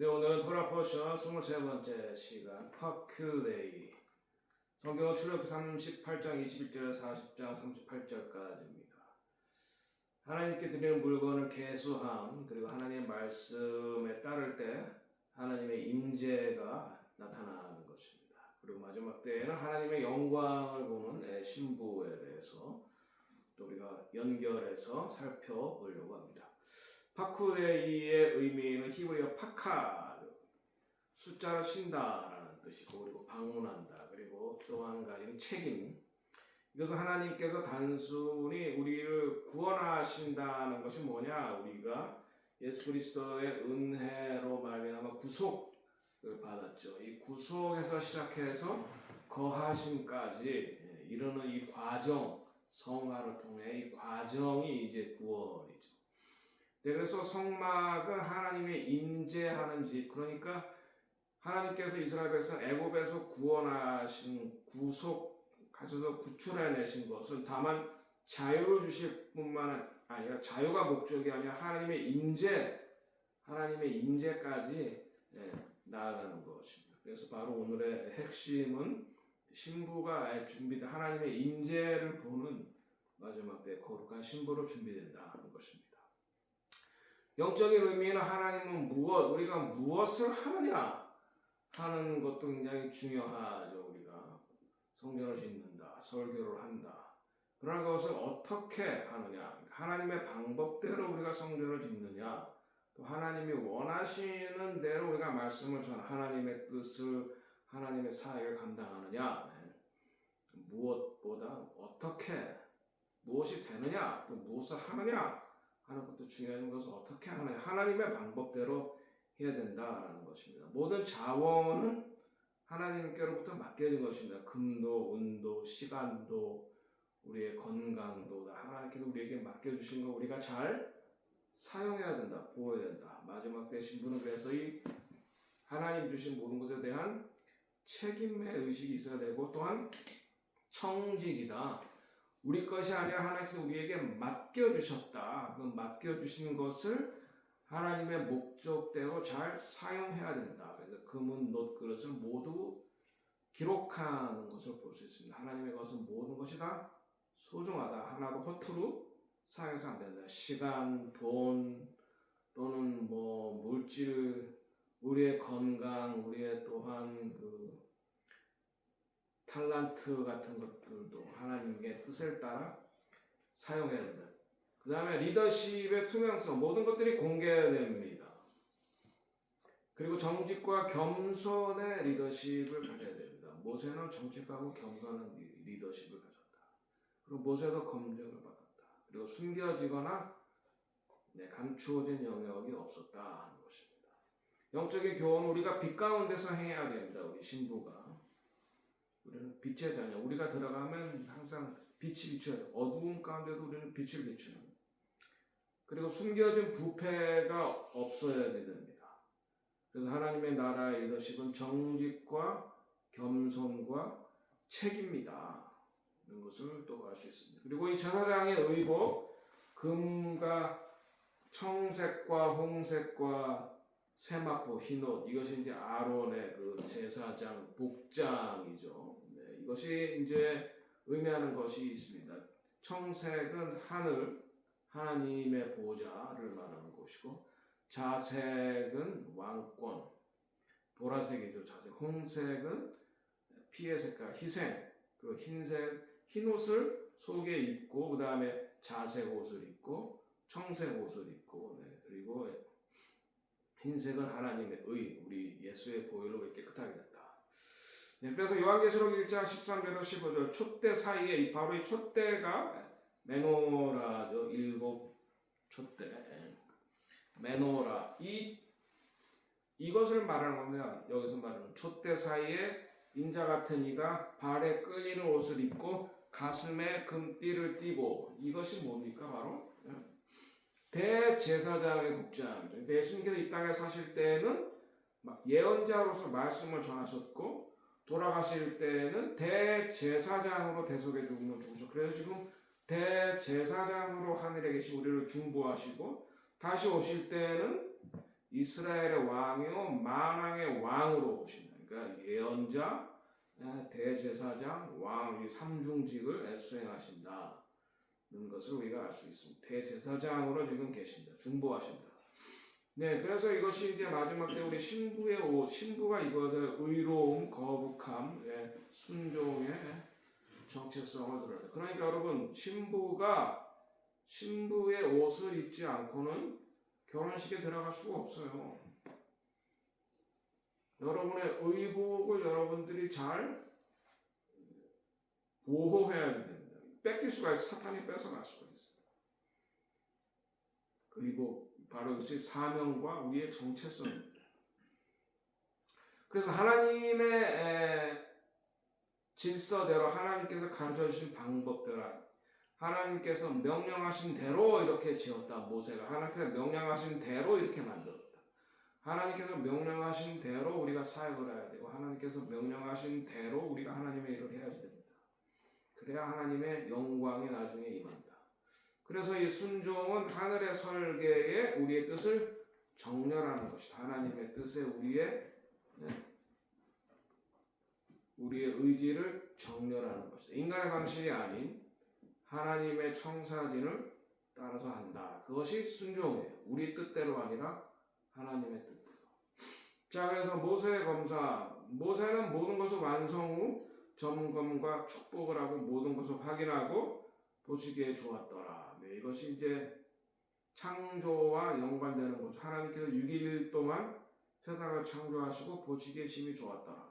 네, 오늘은 토라 포션 23번째 시간 파큐데이. 성경은 출애굽기 38장 21절에서 40장 38절까지입니다. 하나님께 드리는 물건을 계수함, 그리고 하나님의 말씀에 따를 때 하나님의 임재가 나타나는 것입니다. 그리고 마지막 때에는 하나님의 영광을 보는 신부에 대해서 또 우리가 연결해서 살펴보려고 합니다. 파쿠데이의 의미는 히브리어 파카, 숫자를 신다라는 뜻이고, 그리고 방문한다, 그리고 또 한 가지는 책임. 이것은 하나님께서 단순히 우리를 구원하신다는 것이 뭐냐? 우리가 예수 그리스도의 은혜로 말미암아 구속을 받았죠. 이 구속에서 시작해서 거하심까지 이르는 이 과정, 성화를 통해 이 과정이 이제 구원이죠. 네, 그래서 성막은 하나님의 임재하는 집, 그러니까 하나님께서 이스라엘 백성 애굽에서 구원하신 구속하셔서 구출해내신 것은 다만 자유를 주실 뿐만 아니라 자유가 목적이 아니라 하나님의 임재까지 나아가는 것입니다. 그래서 바로 오늘의 핵심은 신부가 준비된 하나님의 임재를 보는 마지막 때 거룩한 신부로 준비된다는 것입니다. 영적인 의미는 하나님은 우리가 무엇을 하느냐 하는 것도 굉장히 중요하죠. 우리가 성전을 짓는다, 설교를 한다. 그러나 그것을 어떻게 하느냐, 하나님의 방법대로 우리가 성전을 짓느냐, 또 하나님이 원하시는 대로 우리가 말씀을 하나님의 뜻을, 하나님의 사역을 감당하느냐, 무엇보다 무엇이 되느냐, 또 무엇을 하느냐 하는 것도 중요한 것은 어떻게 하느냐, 하나님의 방법대로 해야 된다라는 것입니다. 모든 자원은 하나님께로부터 맡겨진 것입니다. 금도, 은도, 시간도, 우리의 건강도 다 하나님께서 우리에게 맡겨주신 거 우리가 잘 사용해야 된다, 보호해야 된다. 마지막 때 신부는 그래서 이 하나님 주신 모든 것에 대한 책임의 의식이 있어야 되고, 또한 청직이다. 우리 것이 아니라 하나님께서 우리에게 맡겨주셨다. 그 맡겨주신 것을 하나님의 목적대로 잘 사용해야 된다. 그래서 금은, 놋, 그릇을 모두 기록하는 것을 볼 수 있습니다. 하나님의 것은 모든 것이 다 소중하다. 하나도 허투루 사용해서 안 된다. 시간, 돈, 또는 물질, 우리의 건강, 우리의 또한 탤런트 같은 것들도 하나님의 뜻을 따라 사용해야 된다. 그 다음에 리더십의 투명성, 모든 것들이 공개됩니다. 그리고 정직과 겸손의 리더십을 가져야 됩니다. 모세는 정직하고 겸손한 리더십을 가졌다. 그리고 모세도 검증을 받았다. 그리고 숨겨지거나 감추어진 영역이 없었다 하는 것입니다. 영적인 교훈은 우리가 빛 가운데서 행해야 됩니다. 우리 신부가. 우리는 빛의 자녀. 우리가 들어가면 항상 빛이 비춰야 돼요. 어두운 가운데서 우리는 빛을 비추는. 그리고 숨겨진 부패가 없어야 됩니다. 그래서 하나님의 나라의 리더십은 정직과 겸손과 책임이다. 이런 것을 또 알 수 있습니다. 그리고 이 제사장의 의복, 금과 청색과 홍색과 세마포, 흰옷, 이것이 이제 아론의 그 제사장 복장이죠. 이것이 이제 의미하는 것이 있습니다. 청색은 하늘, 하나님의 보좌를 말하는 것이고, 자색은 왕권, 보라색이죠. 자색. 홍색은 피의 색깔, 희생. 그 흰옷을 속에 입고, 그 다음에 자색 옷을 입고, 청색 옷을 입고, 그리고 흰색은 하나님의 의, 우리 예수의 보혈로 깨끗하게 됐다. 그래서 요한계시록 1장 13절에서 15절, 촛대 사이에, 바로 이 촛대가 메노라죠. 7 촛대. 메노라. 이것을 말하는 겁니다. 여기서 말하는 촛대 사이에 인자 같은 이가 발에 끌리는 옷을 입고 가슴에 금띠를 띠고, 이것이 뭡니까? 바로 대제사장의 복장이죠. 예수님께서 이 땅에 사실 때는 예언자로서 말씀을 전하셨고, 돌아가실 때는 대제사장으로 대속의 죽음을 죽으셨고, 그래서 지금 대제사장으로 하늘에 계신 우리를 중보하시고, 다시 오실 때는 이스라엘의 왕이요 만왕의 왕으로 오신다. 그러니까 예언자, 대제사장, 왕 이 삼중직을 수행하신다는 것을 우리가 알 수 있습니다. 대제사장으로 지금 계신다. 중보하신다. 네, 그래서 이것이 이제 마지막 때 우리 신부의 옷, 신부가 이거를 의로움, 거룩함, 순종의 정체성을 드러낸다. 그러니까 여러분 신부의 옷을 입지 않고는 결혼식에 들어갈 수가 없어요. 여러분의 의복을 여러분들이 잘 보호해야 됩니다. 뺏길 수가 있어요. 사탄이 뺏어갈 수가 있어요. 그리고 바로 이것이 사명과 우리의 정체성입니다. 그래서 하나님의 질서대로 하나님께서 가르쳐주신 방법대로 하나님께서 명령하신 대로 이렇게 지었다. 모세가 하나님께서 명령하신 대로 이렇게 만들었다. 하나님께서 명령하신 대로 우리가 사역을 해야 되고 하나님께서 명령하신 대로 우리가 하나님의 일을 해야지 됩니다. 그래야 하나님의 영광이 나중에 임한다. 그래서 이 순종은 하늘의 설계에 우리의 뜻을 정렬하는 것이다. 하나님의 뜻에 우리의 의지를 정렬하는 것이다. 인간의 방식이 아닌 하나님의 청사진을 따라서 한다. 그것이 순종이에요. 우리 뜻대로 아니라 하나님의 뜻대로. 자, 그래서 모세의 검사. 모세는 모든 것을 완성 후 점검과 축복을 하고 모든 것을 확인하고 보시기에 좋았더라. 네, 이것이 이제 창조와 연관되는 거죠. 하나님께서 6일 동안 세상을 창조하시고 보시기에 심히 좋았더라.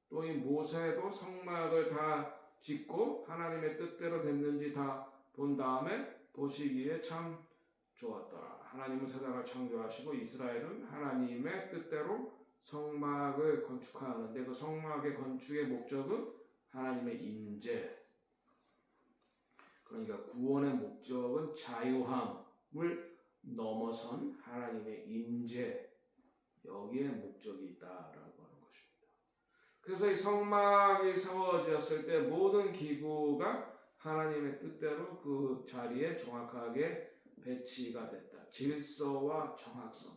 또 이 모세도 성막을 다 짓고 하나님의 뜻대로 됐는지 다 본 다음에 보시기에 참 좋았더라. 하나님은 세상을 창조하시고 이스라엘은 하나님의 뜻대로 성막을 건축하는데 그 성막의 건축의 목적은 하나님의 임재. 그러니까 구원의 목적은 자유함을 넘어선 하나님의 임재. 여기에 목적이 있다라고 하는 것입니다. 그래서 이 성막이 세워졌을 때 모든 기구가 하나님의 뜻대로 그 자리에 정확하게 배치가 됐다. 질서와 정확성.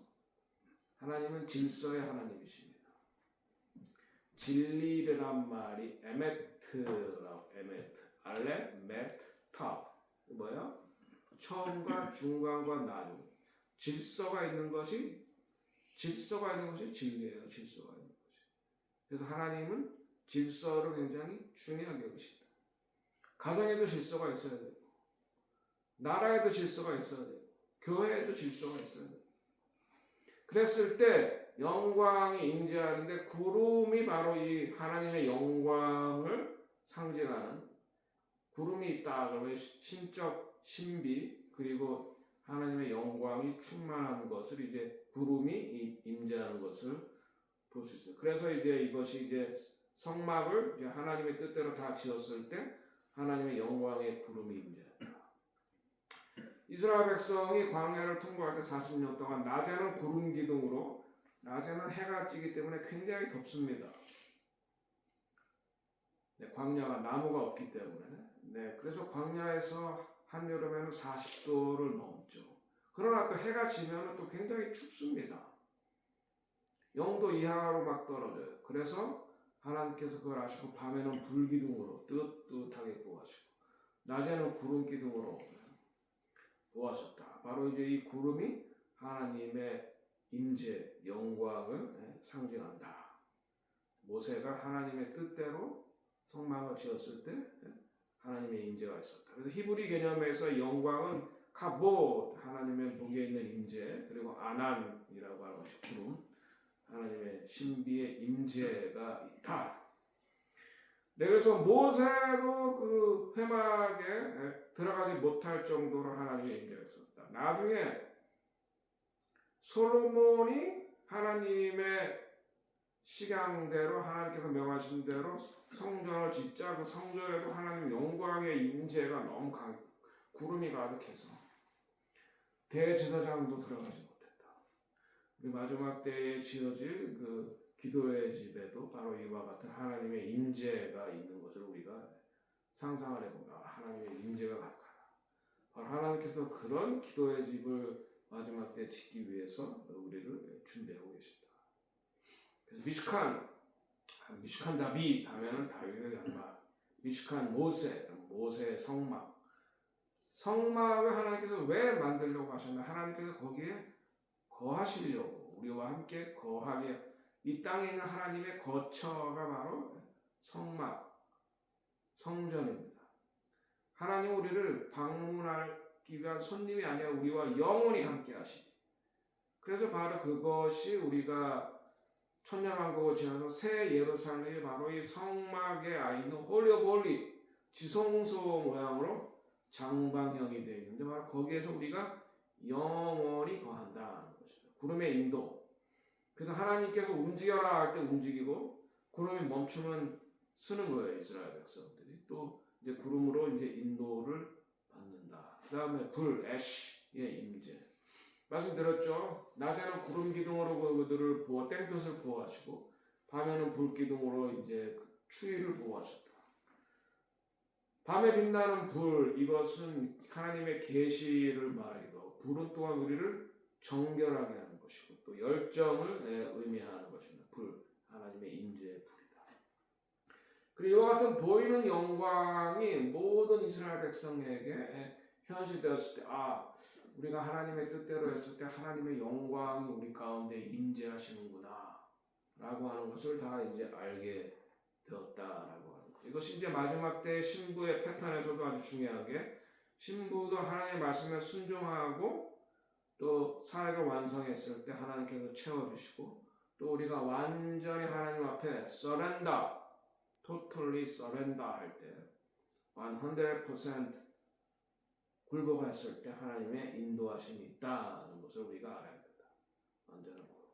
하나님은 질서의 하나님이십니다. 진리란 말이 에메트라고 에메트, 알레, 메트, 탑. 뭐야? 처음과 중간과 나중. 질서가 있는 것이 진리예요. 질서가 있는 것이. 그래서 하나님은 질서를 굉장히 중요하게 여기신다. 가정에도 질서가 있어야 되고, 나라에도 질서가 있어야 되고, 교회에도 질서가 있어야 되고. 그랬을 때 영광이 임재하는데 구름이 바로 이 하나님의 영광을 상징하는 구름이 있다. 그러면 신적 신비 그리고 하나님의 영광이 충만한 것을 이제 구름이 임재하는 것을 볼 수 있어요. 그래서 이제 이것이 이제 성막을 이제 하나님의 뜻대로 다 지었을 때 하나님의 영광의 구름이 임재한다. 이스라엘 백성이 광야를 통과할 때 40년 동안 낮에는 구름 기둥으로 낮에는 해가 찌기 때문에 굉장히 덥습니다. 네, 광야가 나무가 없기 때문에. 네, 그래서 광야에서 한여름에는 40도를 넘죠. 그러나 또 해가 지면 또 굉장히 춥습니다. 0도 이하로 막 떨어져요. 그래서 하나님께서 그걸 아시고 밤에는 불기둥으로 뜨뜻하게 구하시고 낮에는 구름 기둥으로 구하셨다. 바로 이제 이 구름이 하나님의 임재, 영광을 상징한다. 모세가 하나님의 뜻대로 성막을 지었을 때 하나님의 임재가 있었다. 그래서 히브리 개념에서 영광은 카봇, 하나님의 목에 있는 임재, 그리고 아난이라고 하는 것이 구름, 하나님의 신비의 임재가 있다. 네, 그래서 모세도 그 회막에 들어가지 못할 정도로 하나님의 임재가 있었다. 나중에 솔로몬이 하나님의 식양대로 하나님께서 명하신 대로 성전을 짓자 그 성전에도 하나님 영광의 임재가 너무 구름이 가득해서 대제사장도 들어가지 못했다. 우리 마지막 때에 지어질 그 기도의 집에도 바로 이와 같은 하나님의 임재가 있는 것을 우리가 상상을 해보면 하나님의 임재가 가득하다. 바로 하나님께서 그런 기도의 집을 마지막 때 짓기 위해서 우리를 준비하고 계신다. 그래서 미식한 다윗 하면은 다윗의 양말, 미식한 모세의 성막을 하나님께서 왜 만들려고 하셨나? 하나님께서 거기에 거하시려고, 우리와 함께 거하게, 이 땅에 있는 하나님의 거처가 바로 성전입니다. 하나님 우리를 방문하기 위한 손님이 아니라 우리와 영원히 함께 하시니, 그래서 바로 그것이 우리가 천년왕국을 지나서 새 예루살렘이 바로 이 성막에 있는 홀리 오브 홀리, 지성소 모양으로 장방형이 되어 있는데, 바로 거기에서 우리가 영원히 거한다는 것이죠. 구름의 인도. 그래서 하나님께서 움직여라 할 때 움직이고, 구름이 멈추면 쓰는 거예요, 이스라엘 백성들이. 또 이제 구름으로 이제 인도를 받는다. 그 다음에 불, 애쉬의 임재. 말씀드렸죠. 낮에는 구름 기둥으로 그들을 땡볕을 보호하시고, 밤에는 불 기둥으로 이제 추위를 보호하셨다. 밤에 빛나는 불, 이것은 하나님의 계시를 말하기도, 불은 또한 우리를 정결하게 하는 것이고, 또 열정을 의미하는 것입니다. 불, 하나님의 임재의 불이다. 그리고 이와 같은 보이는 영광이 모든 이스라엘 백성에게 현실되었을 때, 우리가 하나님의 뜻대로 했을 때 하나님의 영광이 우리 가운데 임재하시는구나 라고 하는 것을 다 이제 알게 되었다라고 하는 것. 이것이 이제 마지막 때 신부의 패턴에서도 아주 중요하게, 신부도 하나님의 말씀에 순종하고 또 사역을 완성했을 때 하나님께서 채워주시고, 또 우리가 완전히 하나님 앞에 totally surrender 할 때 100% 굴복했을 때 하나님의 인도하심이 있다는 것을 우리가 알아야 된다. 완전한 굴복.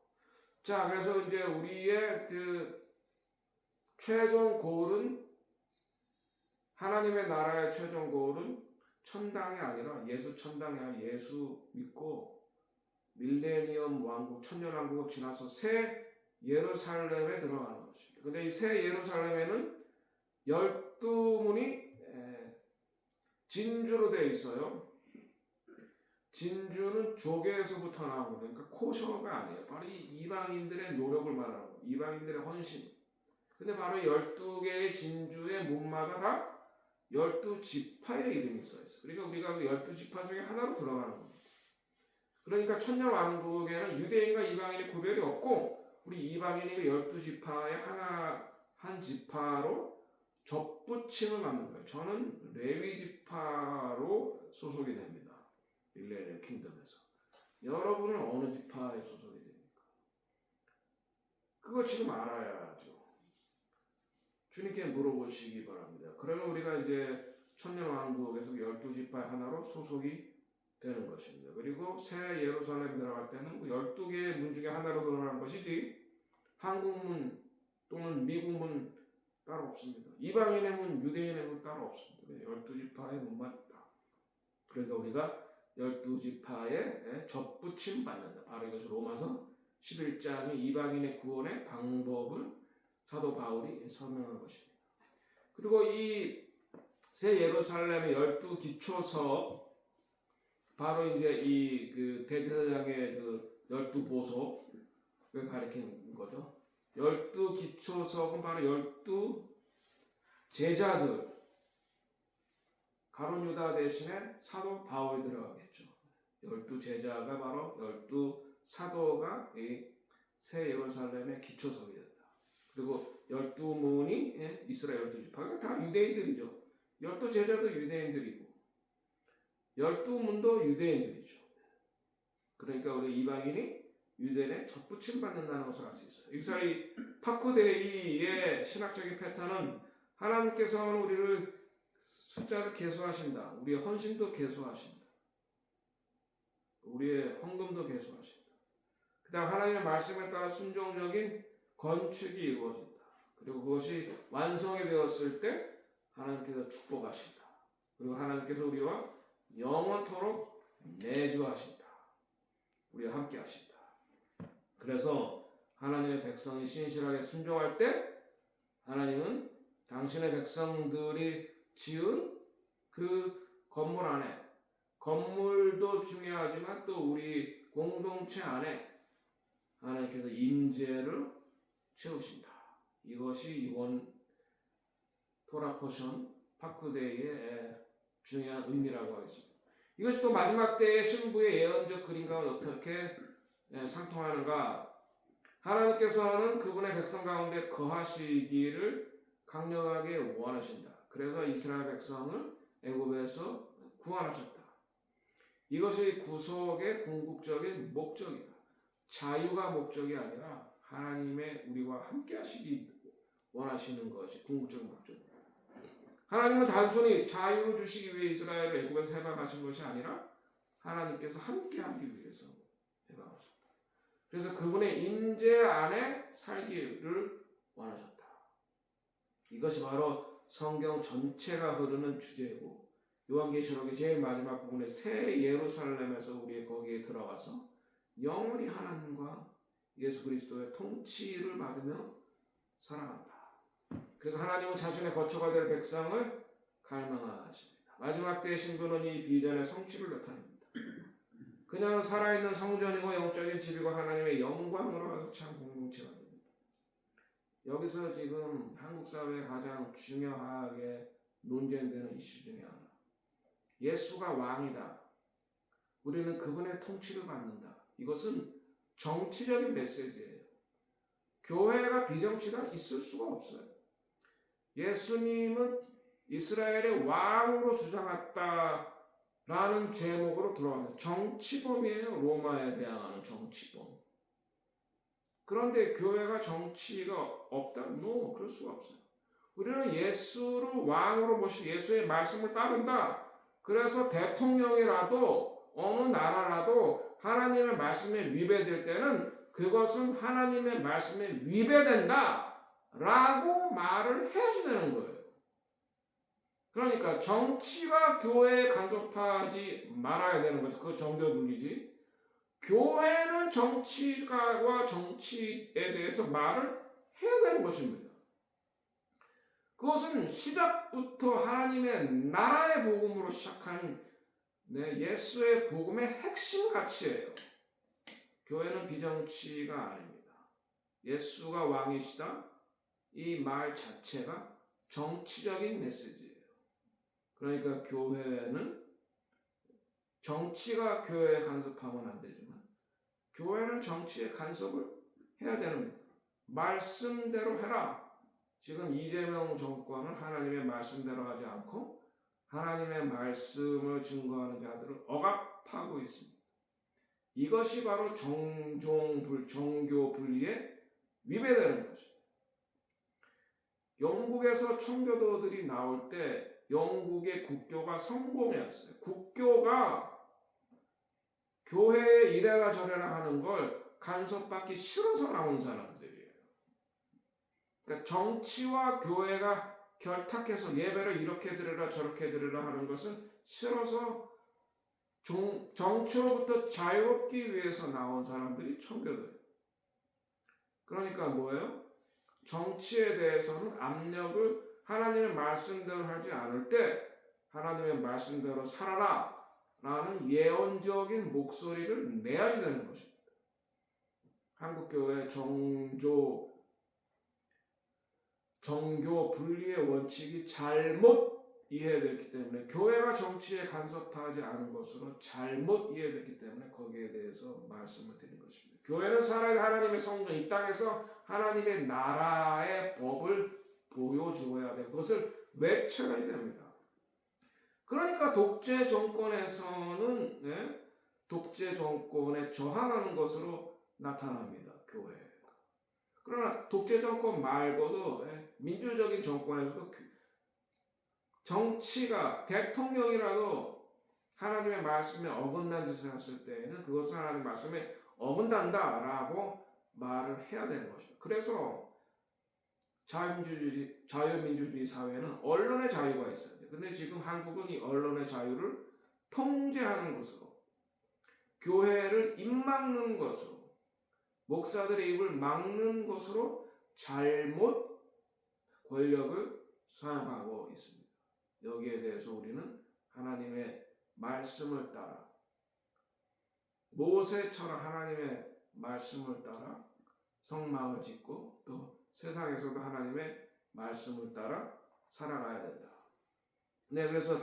자, 그래서 이제 우리의 그 최종 고울은, 하나님의 나라의 최종 고울은 천당이 아니라, 예수 천당이 아니라 예수 믿고 밀레니엄 왕국, 천년 왕국을 지나서 새 예루살렘에 들어가는 것입니다. 근데 이 새 예루살렘에는 12문이 진주로 되어 있어요. 진주는 조개에서부터 나온 거예요. 그러니까 코셔가 아니에요. 바로 이 이방인들의 노력을 말하는 거예요. 이방인들의 헌신. 근데 바로 12개의 진주의 문마다 다 12지파의 이름이 써있어요. 그러니까 우리가 그 12지파 중에 하나로 들어가는 겁니다. 그러니까 천년왕국에는 유대인과 이방인의 구별이 없고, 우리 이방인이 12지파의 한 지파로 접붙임을 받는 거예요. 저는 레위 지파로 소속이 됩니다. 밀레니엄 킹덤에서. 여러분은 어느 지파에 소속이 됩니까? 그걸 지금 알아야죠. 주님께 물어보시기 바랍니다. 그러면 우리가 이제 천년왕국에서 12지파의 하나로 소속이 되는 것입니다. 그리고 새 예루살렘에 들어갈 때는 12개의 문 중에 하나로 들어가는 것이지, 한국문 또는 미국문 따로 없습니다. 이방인의 문, 유대인의 문 따로 없습니다. 12지파의 문만 있다. 그러니까 우리가 12지파에 접붙임 받는다. 바로 이것을 로마서 11장의 이방인의 구원의 방법을 사도 바울이 설명한 것입니다. 그리고 이 새 예루살렘의 12기초석, 바로 이제 이 그 대제사장의 그 12보석을 가리키는 거죠. 12기초석은 바로 12제자들, 가룟 유다 대신에 사도 바울이 들어가겠죠. 12제자가 바로 12사도가 이 새 예루살렘의 기초석이 됐다. 그리고 12문이 이스라엘 12지파가 다 유대인들이죠. 12제자도 유대인들이고 12문도 유대인들이죠. 그러니까 우리 이방인이 유대인의 접붙임 받는다는 것을 알 수 있어요. 이스라엘 파쿠데이의 신학적인 패턴은, 하나님께서는 우리를 숫자를 계수하신다. 우리의 헌신도 계수하신다. 우리의 헌금도 계수하신다. 그 다음 하나님의 말씀에 따라 순종적인 건축이 이루어진다. 그리고 그것이 완성이 되었을 때 하나님께서 축복하신다. 그리고 하나님께서 우리와 영원토록 내주하신다. 우리와 함께 하신다. 그래서 하나님의 백성이 신실하게 순종할 때 하나님은 당신의 백성들이 지은 그 건물 안에, 건물도 중요하지만 또 우리 공동체 안에 하나님께서 임재를 채우신다. 이것이 이번 토라 포션 파크데이의 중요한 의미라고 하겠습니다. 이것이 또 마지막 때의 신부의 예언적 그림과 어떻게 상통하는가? 하나님께서는 그분의 백성 가운데 거하시기를 강력하게 원하신다. 그래서 이스라엘 백성을 애굽에서 구원하셨다. 이것이 구속의 궁극적인 목적이다. 자유가 목적이 아니라 하나님의 우리와 함께 하시기 원하시는 것이 궁극적인 목적입니다. 하나님은 단순히 자유를 주시기 위해 이스라엘을 애굽에서 해방하신 것이 아니라 하나님께서 함께 하기 위해서 해방하셨다. 그래서 그분의 임재 안에 살기를 원하셨다. 이것이 바로 성경 전체가 흐르는 주제이고 요한계시록의 제일 마지막 부분에 새 예루살렘에서 우리 거기에 들어가서 영원히 하나님과 예수 그리스도의 통치를 받으며 살아간다. 그래서 하나님은 자신의 거처가 될 백성을 갈망하십니다. 마지막 때의 신부는 이 비전의 성취를 나타냅니다. 그녀는 살아있는 성전이고 영적인 집이고 하나님의 영광으로 가득 찬 공동체가 됩니다. 여기서 지금 한국 사회에 가장 중요하게 논쟁되는 이슈 중에 하나. 예수가 왕이다. 우리는 그분의 통치를 받는다. 이것은 정치적인 메시지예요. 교회가 비정치가 있을 수가 없어요. 예수님은 이스라엘의 왕으로 주장했다라는 제목으로 들어와서 정치범이에요. 로마에 대항하는 정치범. 그런데 교회가 정치가 없다? No, 그럴 수가 없어요. 우리는 예수를 왕으로 모시고 예수의 말씀을 따른다. 그래서 대통령이라도 어느 나라라도 하나님의 말씀에 위배될 때는 그것은 하나님의 말씀에 위배된다 라고 말을 해야지 되는 거예요. 그러니까 정치가 교회에 간섭하지 말아야 되는 거죠. 그거 정교 분리지. 교회는 정치가와 정치에 대해서 말을 해야 되는 것입니다. 그것은 시작부터 하나님의 나라의 복음으로 시작한 예수의 복음의 핵심 가치예요. 교회는 비정치가 아닙니다. 예수가 왕이시다. 이 말 자체가 정치적인 메시지예요. 그러니까 교회는 정치가 교회에 간섭하면 안 되지만 교회는 정치에 간섭을 해야 됩니다. 말씀대로 해라. 지금 이재명 정권은 하나님의 말씀대로 하지 않고 하나님의 말씀을 증거하는 자들을 억압하고 있습니다. 이것이 바로 정교 분리에 위배되는 것입니다. 영국에서 청교도들이 나올 때 영국의 국교가 성공이었어요. 국교가 교회에 이래라 저래라 하는 걸 간섭받기 싫어서 나온 사람들이에요. 그러니까 정치와 교회가 결탁해서 예배를 이렇게 드리라 저렇게 드리라 하는 것은 싫어서 정치로부터 자유롭기 위해서 나온 사람들이 청교도예요. 그러니까 뭐예요? 정치에 대해서는 압력을 하나님의 말씀대로 하지 않을 때 하나님의 말씀대로 살아라 라는 예언적인 목소리를 내야지 되는 것입니다. 한국교회 정교 분리의 원칙이 잘못 이해됐기 때문에 교회가 정치에 간섭하지 않은 것으로 잘못 이해됐기 때문에 거기에 대해서 말씀을 드린 것입니다. 교회는 살아야 하나님의 성전, 이 땅에서 하나님의 나라의 법을 보여주어야 돼. 그것을 외쳐야 됩니다. 그러니까 독재 정권에서는 독재 정권에 저항하는 것으로 나타납니다. 교회. 그러나 독재 정권 말고도 민주적인 정권에서도 정치가 대통령이라도 하나님의 말씀에 어긋난 짓을 했을 때에는 그것은 하나님의 말씀에 어긋난다라고 말을 해야 되는 것입니다. 그래서 자유민주주의 사회는 언론의 자유가 있어야 돼요. 근데 지금 한국은 이 언론의 자유를 통제하는 것으로, 교회를 입막는 것으로, 목사들의 입을 막는 것으로 잘못 권력을 사용하고 있습니다. 여기에 대해서 우리는 하나님의 말씀을 따라 모세처럼 하나님의 말씀을 따라 성막을 짓고 또 세상에서도 하나님의 말씀을 따라 살아가야 된다. 네, 그래서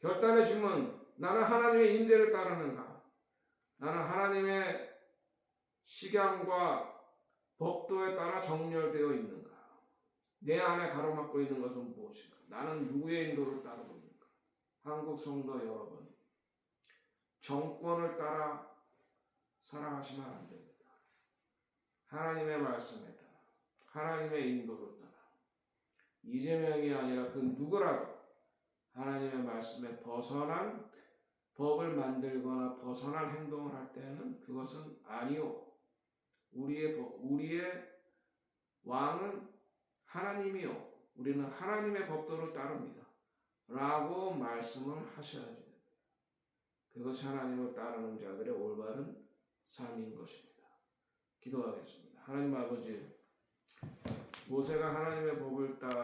결단의 질문, 나는 하나님의 임재를 따르는가? 나는 하나님의 식양과 법도에 따라 정렬되어 있는가? 내 안에 가로막고 있는 것은 무엇인가? 나는 누구의 인도를 따르고 있는가? 한국 성도 여러분, 정권을 따라 살아가시면 안 됩니다. 하나님의 말씀에 따라, 하나님의 인도를 따라, 이재명이 아니라 그 누구라도 하나님의 말씀에 벗어난 법을 만들거나 벗어난 행동을 할 때는 그것은 아니요. 우리의 왕은 하나님이요. 우리는 하나님의 법도를 따릅니다. 라고 말씀을 하셔야 됩니다. 그것이 하나님을 따르는 자들의 올바른 삶인 것입니다. 기도하겠습니다. 하나님 아버지, 모세가 하나님의 법을 따라